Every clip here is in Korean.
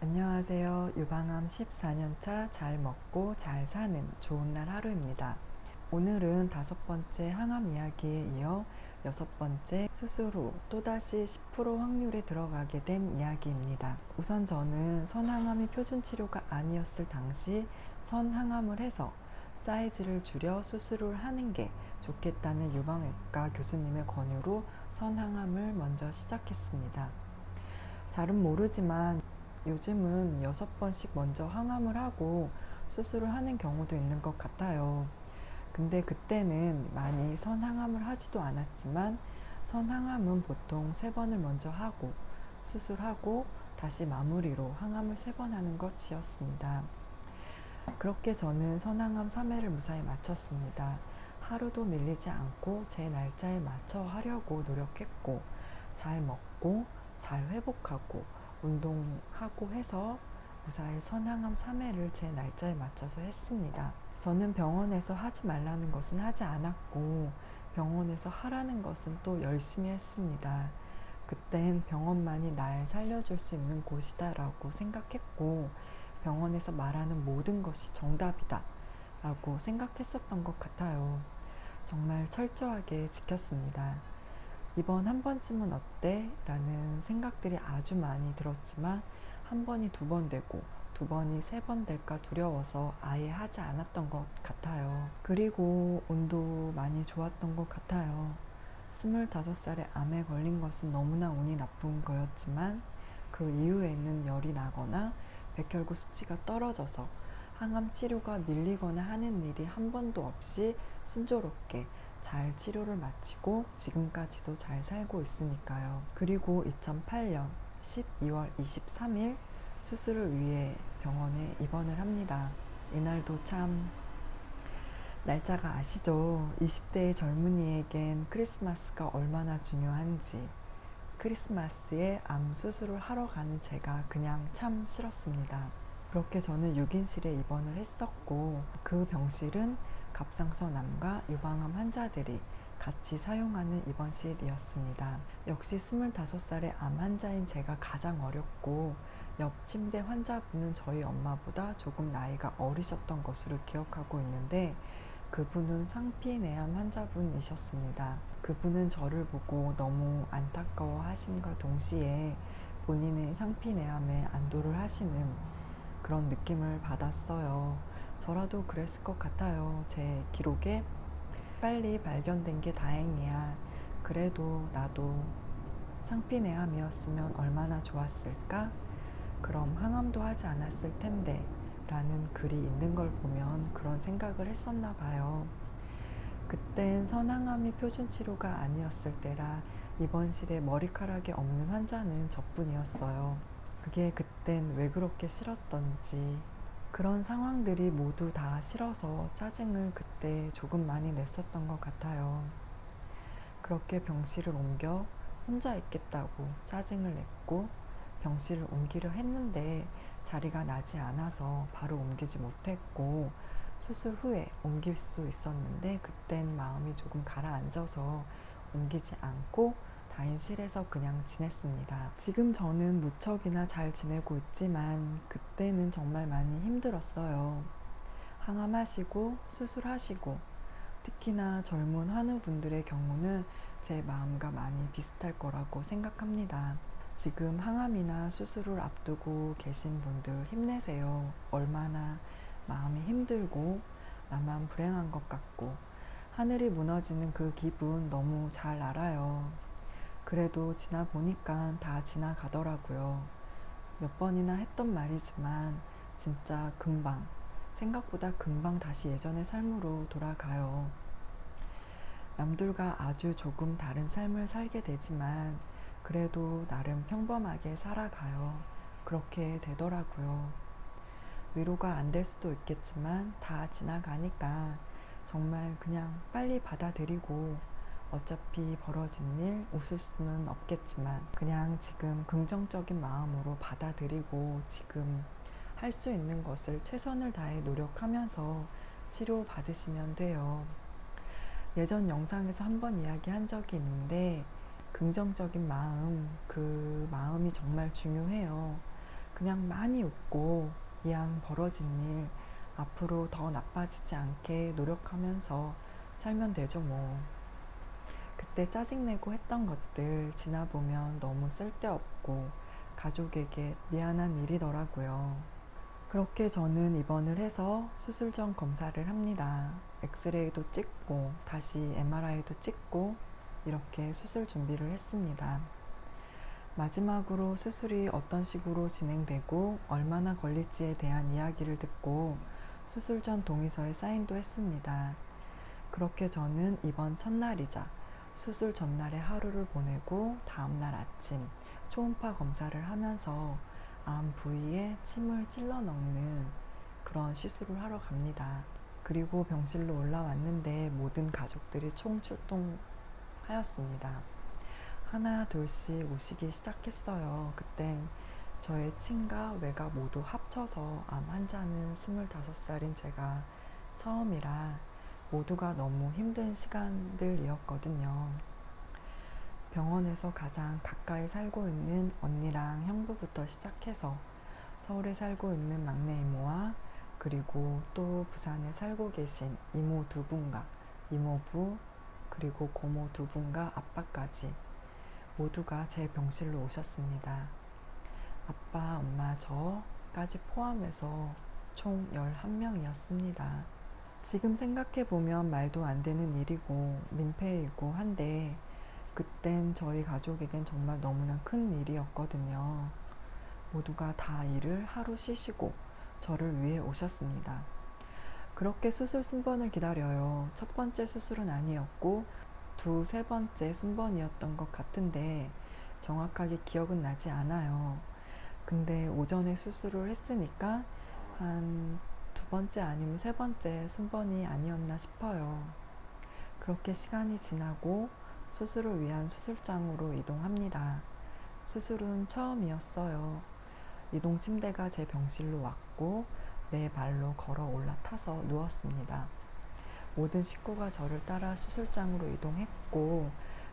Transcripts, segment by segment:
안녕하세요. 유방암 14년차 잘 먹고 잘 사는 좋은 날 하루입니다. 오늘은 5번째 항암 이야기에 이어 6번째 수술 후 또다시 10% 확률에 들어가게 된 이야기입니다. 우선 저는 선항암이 표준 치료가 아니었을 당시 선항암을 해서 사이즈를 줄여 수술을 하는 게 좋겠다는 유방외과 교수님의 권유로 선항암을 먼저 시작했습니다. 잘은 모르지만 요즘은 6번씩 먼저 항암을 하고 수술을 하는 경우도 있는 것 같아요. 근데 그때는 많이 선항암을 하지도 않았지만 선항암은 보통 3번을 먼저 하고 수술하고 다시 마무리로 항암을 3번 하는 것이었습니다. 그렇게 저는 선항암 3회를 무사히 마쳤습니다. 하루도 밀리지 않고 제 날짜에 맞춰 하려고 노력했고 잘 먹고 잘 회복하고 운동하고 해서 무사히 선항암 3회를 제 날짜에 맞춰서 했습니다. 저는 병원에서 하지 말라는 것은 하지 않았고 병원에서 하라는 것은 또 열심히 했습니다. 그땐 병원만이 날 살려줄 수 있는 곳이다 라고 생각했고 병원에서 말하는 모든 것이 정답이다 라고 생각했었던 것 같아요. 정말 철저하게 지켰습니다. 이번 한 번쯤은 어때? 라는 생각들이 아주 많이 들었지만 한 번이 2번 되고 2번이 3번 될까 두려워서 아예 하지 않았던 것 같아요. 그리고 운도 많이 좋았던 것 같아요. 25살에 암에 걸린 것은 너무나 운이 나쁜 거였지만 그 이후에는 열이 나거나 백혈구 수치가 떨어져서 항암 치료가 밀리거나 하는 일이 한 번도 없이 순조롭게 잘 치료를 마치고 지금까지도 잘 살고 있으니까요. 그리고 2008년 12월 23일 수술을 위해 병원에 입원을 합니다. 이날도 참 날짜가 아시죠? 20대의 젊은이에겐 크리스마스가 얼마나 중요한지. 크리스마스에 암 수술을 하러 가는 제가 그냥 참 싫었습니다. 그렇게 저는 6인실에 입원을 했었고 그 병실은 갑상선 암과 유방암 환자들이 같이 사용하는 입원실이었습니다. 역시 25살의 암 환자인 제가 가장 어렸고 옆 침대 환자분은 저희 엄마보다 조금 나이가 어리셨던 것으로 기억하고 있는데 그분은 상피내암 환자분이셨습니다. 그분은 저를 보고 너무 안타까워 하심과 동시에 본인의 상피내암에 안도를 하시는 그런 느낌을 받았어요. 저라도 그랬을 것 같아요. 제 기록에 빨리 발견된 게 다행이야. 그래도 나도 상피내암이었으면 얼마나 좋았을까? 그럼 항암도 하지 않았을 텐데 라는 글이 있는 걸 보면 그런 생각을 했었나 봐요. 그땐 선항암이 표준 치료가 아니었을 때라 입원실에 머리카락이 없는 환자는 저뿐이었어요. 그게 그땐 왜 그렇게 싫었던지 그런 상황들이 모두 다 싫어서 짜증을 그때 조금 많이 냈었던 것 같아요. 그렇게 병실을 옮겨 혼자 있겠다고 짜증을 냈고 병실을 옮기려 했는데 자리가 나지 않아서 바로 옮기지 못했고 수술 후에 옮길 수 있었는데 그땐 마음이 조금 가라앉아서 옮기지 않고 다인실에서 그냥 지냈습니다. 지금 저는 무척이나 잘 지내고 있지만 그때는 정말 많이 힘들었어요. 항암하시고 수술하시고 특히나 젊은 환우분들의 경우는 제 마음과 많이 비슷할 거라고 생각합니다. 지금 항암이나 수술을 앞두고 계신 분들 힘내세요. 얼마나 마음이 힘들고 나만 불행한 것 같고 하늘이 무너지는 그 기분 너무 잘 알아요. 그래도 지나보니까 다 지나가더라고요. 몇 번이나 했던 말이지만 진짜 금방, 생각보다 금방 다시 예전의 삶으로 돌아가요. 남들과 아주 조금 다른 삶을 살게 되지만 그래도 나름 평범하게 살아가요. 그렇게 되더라고요. 위로가 안 될 수도 있겠지만 다 지나가니까 정말 그냥 빨리 받아들이고 어차피 벌어진 일 웃을 수는 없겠지만 그냥 지금 긍정적인 마음으로 받아들이고 지금 할 수 있는 것을 최선을 다해 노력하면서 치료 받으시면 돼요. 예전 영상에서 한번 이야기한 적이 있는데 긍정적인 마음, 그 마음이 정말 중요해요. 그냥 많이 웃고 이왕 벌어진 일 앞으로 더 나빠지지 않게 노력하면서 살면 되죠 뭐. 그때 짜증내고 했던 것들 지나보면 너무 쓸데없고 가족에게 미안한 일이더라고요. 그렇게 저는 입원을 해서 수술 전 검사를 합니다. 엑스레이도 찍고 다시 MRI도 찍고 이렇게 수술 준비를 했습니다. 마지막으로 수술이 어떤 식으로 진행되고 얼마나 걸릴지에 대한 이야기를 듣고 수술 전 동의서에 사인도 했습니다. 그렇게 저는 입원 첫날이자 수술 전날의 하루를 보내고 다음날 아침 초음파 검사를 하면서 암 부위에 침을 찔러 넣는 그런 시술을 하러 갑니다. 그리고 병실로 올라왔는데 모든 가족들이 총출동하였습니다. 하나 둘씩 오시기 시작했어요. 그땐 저의 친가 외가 모두 합쳐서 암 환자는 25살인 제가 처음이라 모두가 너무 힘든 시간들이었거든요. 병원에서 가장 가까이 살고 있는 언니랑 형부부터 시작해서 서울에 살고 있는 막내 이모와 그리고 또 부산에 살고 계신 이모 두 분과 이모부 그리고 고모 두 분과 아빠까지 모두가 제 병실로 오셨습니다. 아빠, 엄마, 저까지 포함해서 총 11명이었습니다. 지금 생각해보면 말도 안 되는 일이고 민폐이고 한데 그땐 저희 가족에겐 정말 너무나 큰 일이었거든요. 모두가 다 일을 하루 쉬시고 저를 위해 오셨습니다. 그렇게 수술 순번을 기다려요. 첫 번째 수술은 아니었고 두세 번째 순번이었던 것 같은데 정확하게 기억은 나지 않아요. 근데 오전에 수술을 했으니까 한 두 번째 아니면 세 번째 순번이 아니었나 싶어요. 그렇게 시간이 지나고 수술을 위한 수술장으로 이동합니다. 수술은 처음이었어요. 이동 침대가 제 병실로 왔고 네 발로 걸어 올라타서 누웠습니다. 모든 식구가 저를 따라 수술장으로 이동했고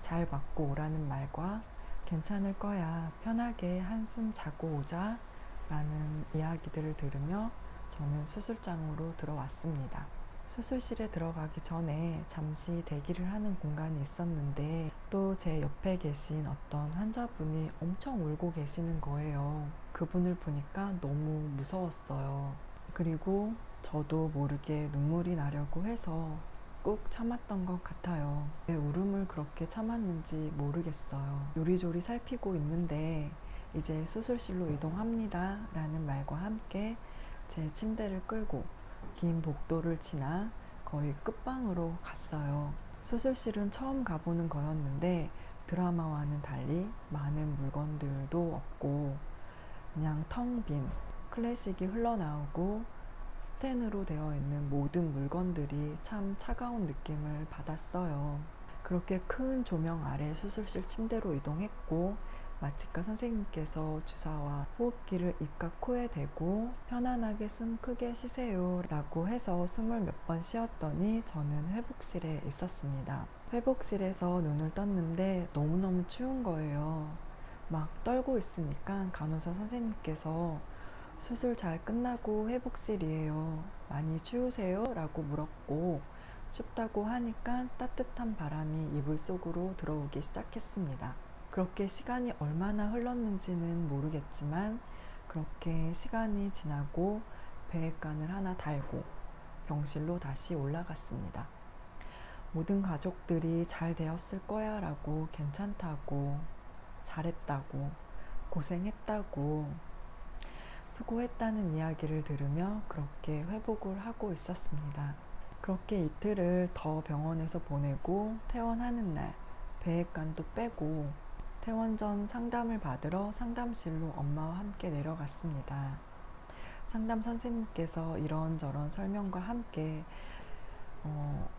잘 받고 오라는 말과 괜찮을 거야, 편하게 한숨 자고 오자 라는 이야기들을 들으며 저는 수술장으로 들어왔습니다. 수술실에 들어가기 전에 잠시 대기를 하는 공간이 있었는데 또 제 옆에 계신 어떤 환자분이 엄청 울고 계시는 거예요. 그분을 보니까 너무 무서웠어요. 그리고 저도 모르게 눈물이 나려고 해서 꾹 참았던 것 같아요. 왜 울음을 그렇게 참았는지 모르겠어요. 요리조리 살피고 있는데 이제 수술실로 이동합니다 라는 말과 함께 제 침대를 끌고 긴 복도를 지나 거의 끝방으로 갔어요. 수술실은 처음 가보는 거였는데 드라마와는 달리 많은 물건들도 없고 그냥 텅 빈 클래식이 흘러나오고 스텐으로 되어 있는 모든 물건들이 참 차가운 느낌을 받았어요. 그렇게 큰 조명 아래 수술실 침대로 이동했고 마취과 선생님께서 주사와 호흡기를 입과 코에 대고 편안하게 숨 크게 쉬세요 라고 해서 숨을 몇 번 쉬었더니 저는 회복실에 있었습니다. 회복실에서 눈을 떴는데 너무너무 추운 거예요. 막 떨고 있으니까 간호사 선생님께서 수술 잘 끝나고 회복실이에요. 많이 추우세요? 라고 물었고 춥다고 하니까 따뜻한 바람이 이불 속으로 들어오기 시작했습니다. 그렇게 시간이 얼마나 흘렀는지는 모르겠지만 그렇게 시간이 지나고 배액관을 하나 달고 병실로 다시 올라갔습니다. 모든 가족들이 잘 되었을 거야 라고 괜찮다고 잘했다고 고생했다고 수고했다는 이야기를 들으며 그렇게 회복을 하고 있었습니다. 그렇게 이틀을 더 병원에서 보내고 퇴원하는 날 배액관도 빼고 퇴원 전 상담을 받으러 상담실로 엄마와 함께 내려갔습니다. 상담 선생님께서 이런저런 설명과 함께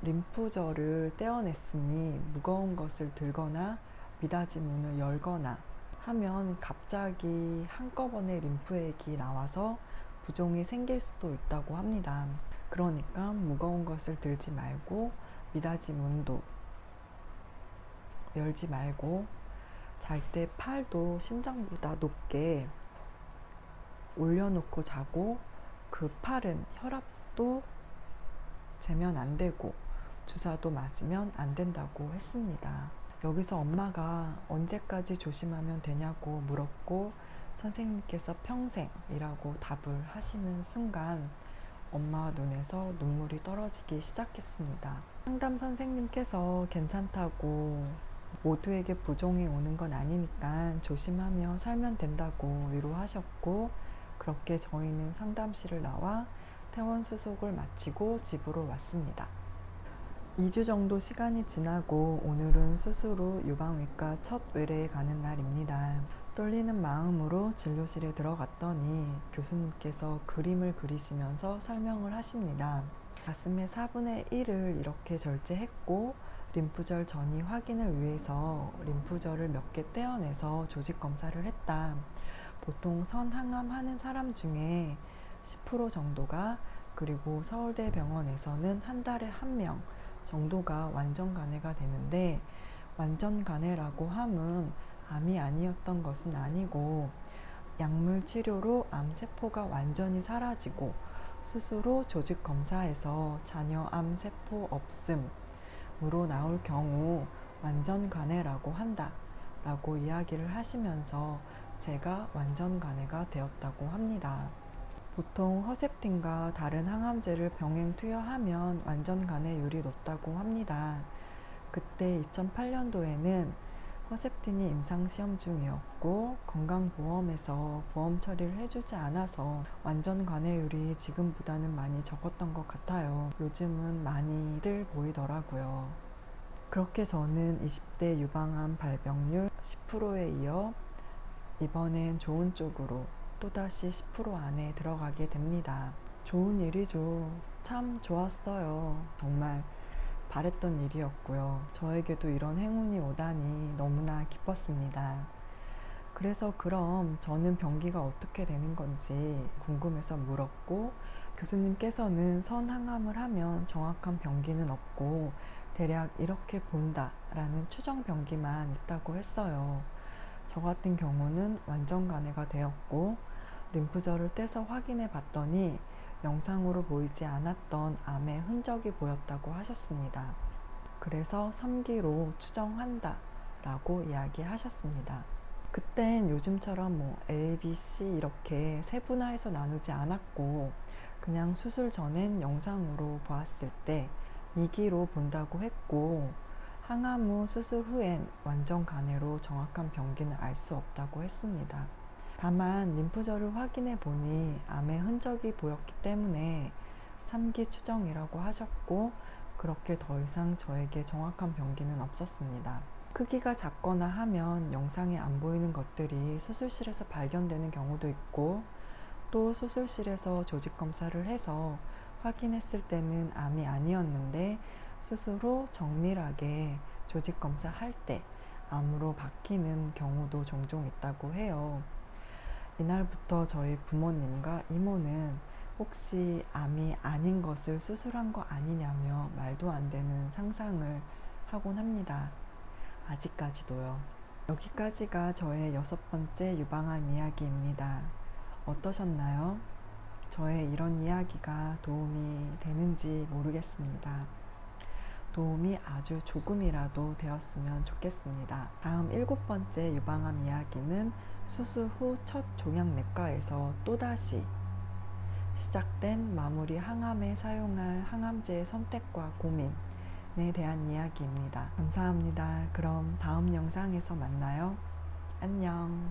림프절을 떼어냈으니 무거운 것을 들거나 미닫이 문을 열거나 하면 갑자기 한꺼번에 림프액이 나와서 부종이 생길 수도 있다고 합니다. 그러니까 무거운 것을 들지 말고 미닫이 문도 열지 말고 잘 때 팔도 심장보다 높게 올려놓고 자고 그 팔은 혈압도 재면 안 되고 주사도 맞으면 안 된다고 했습니다. 여기서 엄마가 언제까지 조심하면 되냐고 물었고 선생님께서 평생이라고 답을 하시는 순간 엄마 눈에서 눈물이 떨어지기 시작했습니다. 상담 선생님께서 괜찮다고 모두에게 부종이 오는 건 아니니까 조심하며 살면 된다고 위로하셨고 그렇게 저희는 상담실을 나와 퇴원 수속을 마치고 집으로 왔습니다. 2주 정도 시간이 지나고 오늘은 수술 후 유방외과 첫 외래에 가는 날입니다. 떨리는 마음으로 진료실에 들어갔더니 교수님께서 그림을 그리시면서 설명을 하십니다. 가슴의 4분의 1을 이렇게 절제했고 림프절 전이 확인을 위해서 림프절을 몇 개 떼어내서 조직 검사를 했다. 보통 선항암 하는 사람 중에 10% 정도가 그리고 서울대병원에서는 한 달에 1명 정도가 완전 간해가 되는데 완전 간해라고 함은 암이 아니었던 것은 아니고 약물 치료로 암세포가 완전히 사라지고 수술 후 조직 검사에서 자녀 암세포 없음으로 나올 경우 완전 간해라고 한다 라고 이야기를 하시면서 제가 완전 간해가 되었다고 합니다. 보통 허셉틴과 다른 항암제를 병행 투여하면 완전 간해율이 높다고 합니다. 그때 2008년도에는 허셉틴이 임상시험 중이었고 건강보험에서 보험 처리를 해주지 않아서 완전 간해율이 지금보다는 많이 적었던 것 같아요. 요즘은 많이들 보이더라고요. 그렇게 저는 20대 유방암 발병률 10%에 이어 이번엔 좋은 쪽으로 또다시 10% 안에 들어가게 됩니다. 좋은 일이죠. 참 좋았어요. 정말 바랬던 일이었고요. 저에게도 이런 행운이 오다니 너무나 기뻤습니다. 그래서 그럼 저는 병기가 어떻게 되는 건지 궁금해서 물었고 교수님께서는 선항암을 하면 정확한 병기는 없고 대략 이렇게 본다 라는 추정 병기만 있다고 했어요. 저 같은 경우는 완전 간해가 되었고 림프절을 떼서 확인해 봤더니 영상으로 보이지 않았던 암의 흔적이 보였다고 하셨습니다. 그래서 3기로 추정한다 라고 이야기하셨습니다. 그땐 요즘처럼 A, B, C 이렇게 세분화해서 나누지 않았고 그냥 수술 전엔 영상으로 보았을 때 2기로 본다고 했고 항암 후 수술 후엔 완전 간해로 정확한 병기는 알 수 없다고 했습니다. 다만 림프절을 확인해 보니 암의 흔적이 보였기 때문에 3기 추정이라고 하셨고 그렇게 더 이상 저에게 정확한 병기는 없었습니다. 크기가 작거나 하면 영상에 안 보이는 것들이 수술실에서 발견되는 경우도 있고 또 수술실에서 조직 검사를 해서 확인했을 때는 암이 아니었는데 수술 후 정밀하게 조직 검사할 때 암으로 바뀌는 경우도 종종 있다고 해요. 이날부터 저희 부모님과 이모는 혹시 암이 아닌 것을 수술한 거 아니냐며 말도 안 되는 상상을 하곤 합니다. 아직까지도요. 여기까지가 저의 6번째 유방암 이야기입니다. 어떠셨나요? 저의 이런 이야기가 도움이 되는지 모르겠습니다. 도움이 아주 조금이라도 되었으면 좋겠습니다. 다음 7번째 유방암 이야기는 수술 후 첫 종양내과에서 또다시 시작된 마무리 항암에 사용할 항암제의 선택과 고민에 대한 이야기입니다. 감사합니다. 그럼 다음 영상에서 만나요. 안녕.